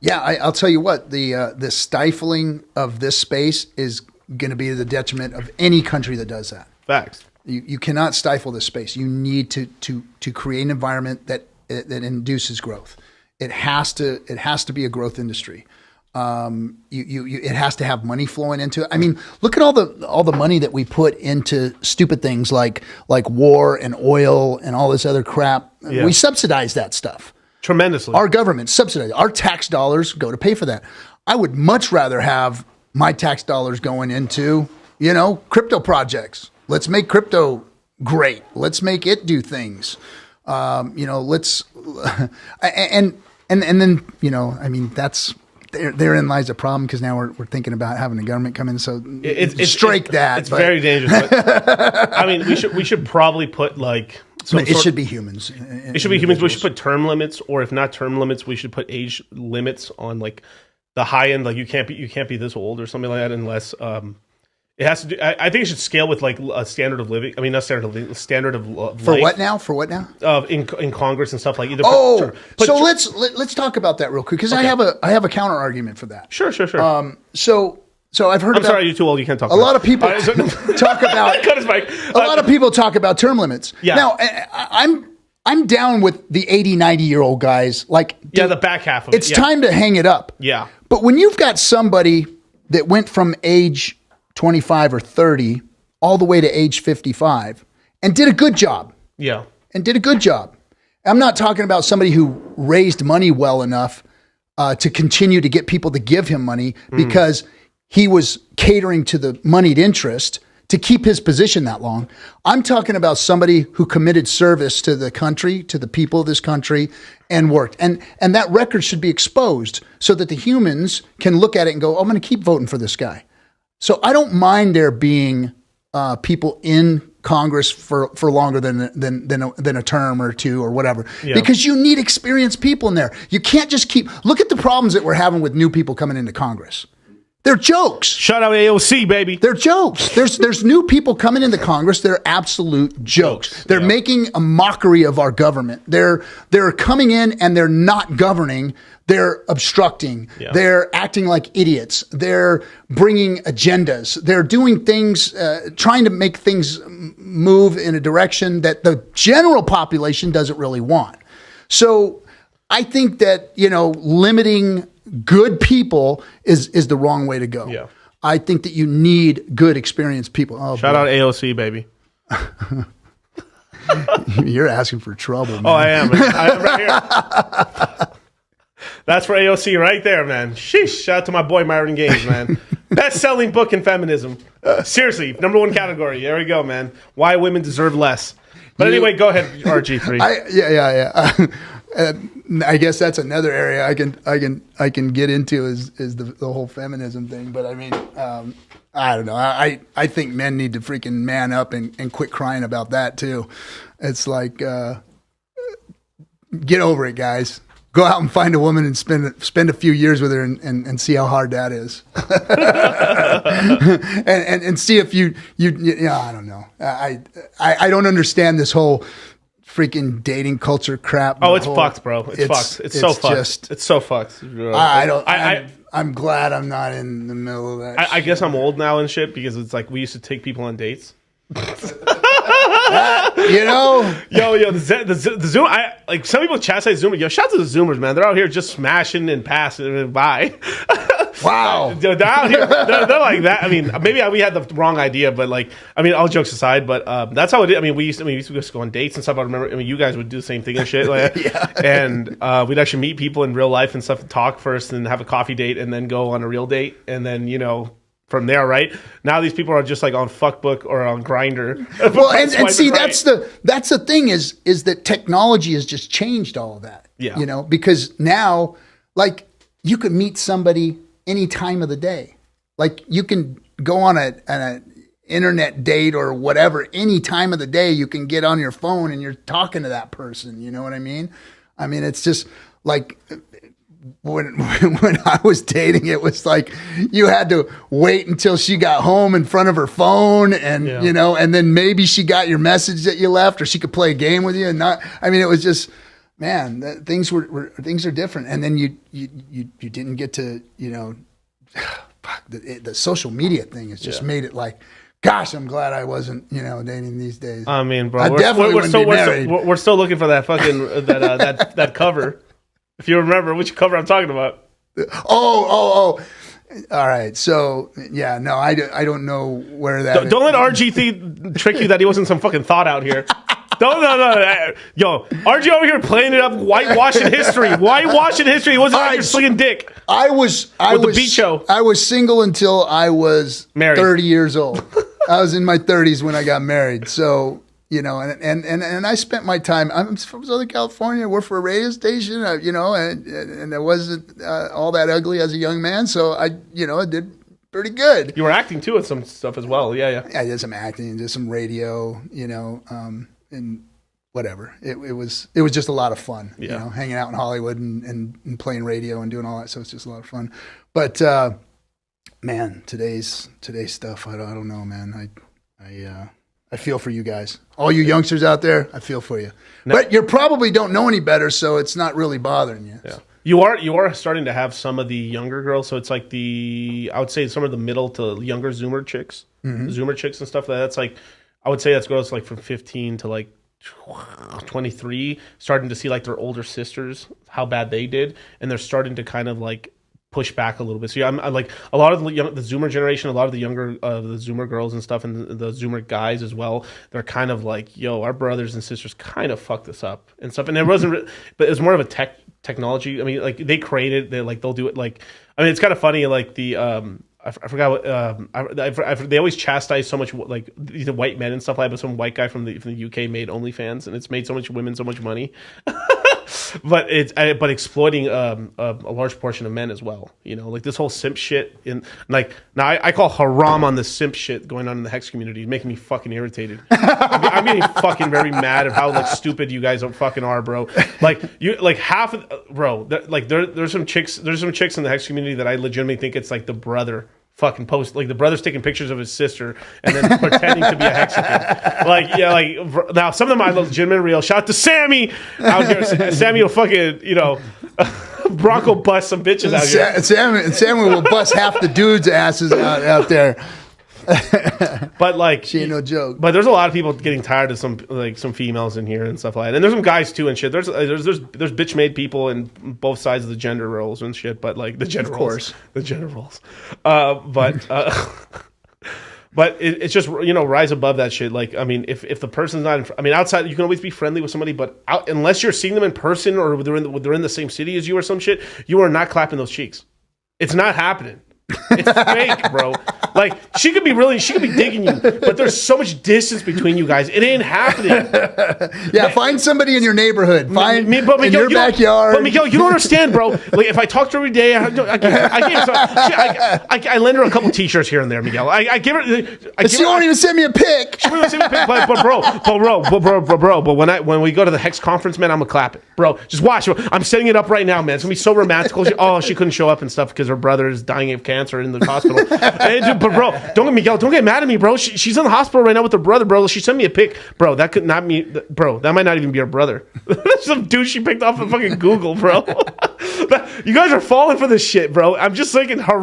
Yeah, I'll tell you what, the stifling of this space is going to be to the detriment of any country that does that. Facts. You cannot stifle this space. You need to create an environment that induces growth. It has to be a growth industry. It has to have money flowing into it. I mean, look at all the money that we put into stupid things like war and oil and all this other crap. Yeah. We subsidize that stuff Tremendously. Our government subsidizes. Our tax dollars go to pay for that. I would much rather have my tax dollars going into, crypto projects. Let's make crypto great. Let's make it do things. Let's and then I mean that's therein lies a problem because now we're thinking about having the government come in. So strike that. It's very dangerous. But, I mean, we should probably put like. It should be humans. It should be humans. We should put term limits, or if not term limits, we should put age limits on like the high end. Like you can't be this old or something like that unless it has to do. I think it should scale with like a standard of living. I mean, not standard of living, standard of life. For what now? In Congress and stuff like either. Let's talk about that real quick because I have a counter argument for that. Sure. So I've heard. I'm sorry, you're too old. You can't talk. A lot of people talk about. Cut his mic. A lot of people talk about term limits. Yeah. Now I'm down with the 80, 90-year-old guys. Like the back half of it. It's time to hang it up. Yeah. But when you've got somebody that went from age 25 or 30 all the way to age 55 and did a good job. Yeah. I'm not talking about somebody who raised money well enough to continue to get people to give him money because he was catering to the moneyed interest to keep his position that long. I'm talking about somebody who committed service to the country, to the people of this country, and worked. And that record should be exposed so that the humans can look at it and go, I'm going to keep voting for this guy. So I don't mind there being people in Congress for longer than a term or two or whatever, because you need experienced people in there. You can't just look at the problems that we're having with new people coming into Congress. They're jokes. Shout out AOC, baby. They're jokes. There's new people coming into Congress. They're absolute jokes. They're making a mockery of our government. They're coming in and they're not governing. They're obstructing. Yeah. They're acting like idiots. They're bringing agendas. They're doing things, trying to make things move in a direction that the general population doesn't really want. So I think that, limiting good people is the wrong way to go. Yeah. I think that you need good, experienced people. Oh, shout out AOC, baby. You're asking for trouble, man. Oh, I am. I am right here. That's for AOC right there, man. Sheesh. Shout out to my boy Myron Gaines, man. Best-selling book in feminism. Seriously, #1 category. There we go, man. Why women deserve less. But anyway, go ahead, RG3. I guess that's another area I can get into is the whole feminism thing. But I mean, I don't know. I think men need to freaking man up and quit crying about that too. It's like, get over it, guys. Go out and find a woman and spend a few years with her and see how hard that is. and see if you I don't know. I don't understand this whole freaking dating culture crap. Oh, it's fucked, bro. It's fucked. It's so fucked. It's so fucked. I'm glad I'm not in the middle of that. I guess I'm old now and shit because it's like we used to take people on dates. The Zoom. Like some people chastise Zoomers. Yo, shout out to the Zoomers, man. They're out here just smashing and passing and by. Wow. They're out here. They're like that. I mean, maybe we had the wrong idea, but like, I mean, all jokes aside, but that's how it is. I mean, we used to just go on dates and stuff. I remember. I mean, you guys would do the same thing and shit. Like, yeah. And we'd actually meet people in real life and stuff, talk first, and have a coffee date, and then go on a real date, and then from there, right? Now these people are just like on Fuckbook or on Grindr. Well, and see, right. that's the thing is that technology has just changed all of that. Yeah. Because now, like, you could meet somebody any time of the day. Like, you can go on an internet date or whatever any time of the day. You can get on your phone and you're talking to that person. You know what I mean? I mean, it's just like. When I was dating, it was like you had to wait until she got home in front of her phone, and and then maybe she got your message that you left, or she could play a game with you. And it was just man, things are different. And then you didn't get to, the social media thing has just med it like, gosh, I'm glad I wasn't, dating these days. I mean, bro, I definitely wouldn't be married. We're still looking for that fucking that cover. If you remember which cover I'm talking about. Oh. All right. So, yeah, no, I don't know where that is. Don't let RG trick you that he wasn't some fucking thought out here. No. Yo, RG over here playing it up, whitewashing history. Whitewashing history. He wasn't out here slinging dick. I was the beat show. I was single until I was married. 30 years old. I was in my 30s when I got married. So, and I spent my time. I'm from Southern California. I worked for a radio station, and I wasn't all that ugly as a young man. So I did pretty good. You were acting too with some stuff as well. Yeah. I did some acting, did some radio, and whatever. It was just a lot of fun, hanging out in Hollywood and playing radio and doing all that. So it's just a lot of fun. But man, today's stuff, I don't know, man. I feel for you guys, all you youngsters out there. I feel for you, but you probably don't know any better, so it's not really bothering you. Yeah. You are starting to have some of the younger girls, so it's like I would say some of the middle to younger Zoomer chicks, Zoomer chicks and stuff. That's like, I would say that's girls like from 15 to like 23, starting to see like their older sisters, how bad they did, and they're starting to kind of like push back a little bit. So yeah, I'm like a lot of the Zoomer generation, a lot of the younger the Zoomer girls and stuff, and the Zoomer guys as well. They're kind of like, yo, our brothers and sisters kind of fucked this up and stuff. And it wasn't, but it was more of a technology. I mean, like they created, they'll do it. Like, I mean, it's kind of funny. Like the I forgot what they always chastise so much like the white men and stuff like that. But some white guy from the UK made OnlyFans, and it's made so much women so much money. But exploiting a large portion of men as well. Like this whole simp shit now I call haram on the simp shit going on in the Hex community. It's making me fucking irritated. I'm getting fucking very mad at how like stupid you guys fucking are, bro. Like you like half of bro. There's some chicks in the Hex community that I legitimately think it's like the brother fucking post, like the brother's taking pictures of his sister and then pretending to be a Hexican. Like, yeah, like now some of them I legitimate real. Shout out to Sammy out here. Sammy will fucking, Bronco bust some bitches out here. Sammy will bust half the dudes' asses out there. But like, she ain't no joke. But there's a lot of people getting tired of some females in here and stuff like that. And there's some guys too and shit. There's bitch made people in both sides of the gender roles and shit. But like the gender roles, but it's just rise above that shit. Like, I mean, if the person's not, outside you can always be friendly with somebody, but unless you're seeing them in person or they're in the same city as you or some shit, you are not clapping those cheeks. It's not happening. It's fake, bro. Like she could be digging you, but there's so much distance between you guys. It ain't happening. Yeah, find somebody in your neighborhood. Find in your backyard. But Miguel, you don't understand, bro. Like if I talk to her every day, I lend her a couple T-shirts here and there, Miguel. I give her. She won't even send me a pic. She won't send me a pic, but when we go to the Hex conference, man, I'm gonna clap it, bro. Just watch. I'm setting it up right now, man. It's gonna be so romantical. She couldn't show up and stuff because her brother is dying of cancer in the hospital. But bro, don't get mad at me, bro. She's in the hospital right now with her brother, bro. She sent me a pic, bro. That could not be, bro. That might not even be her brother. That's some dude she picked off of fucking Google, bro. You guys are falling for this shit, bro. I'm just thinking her.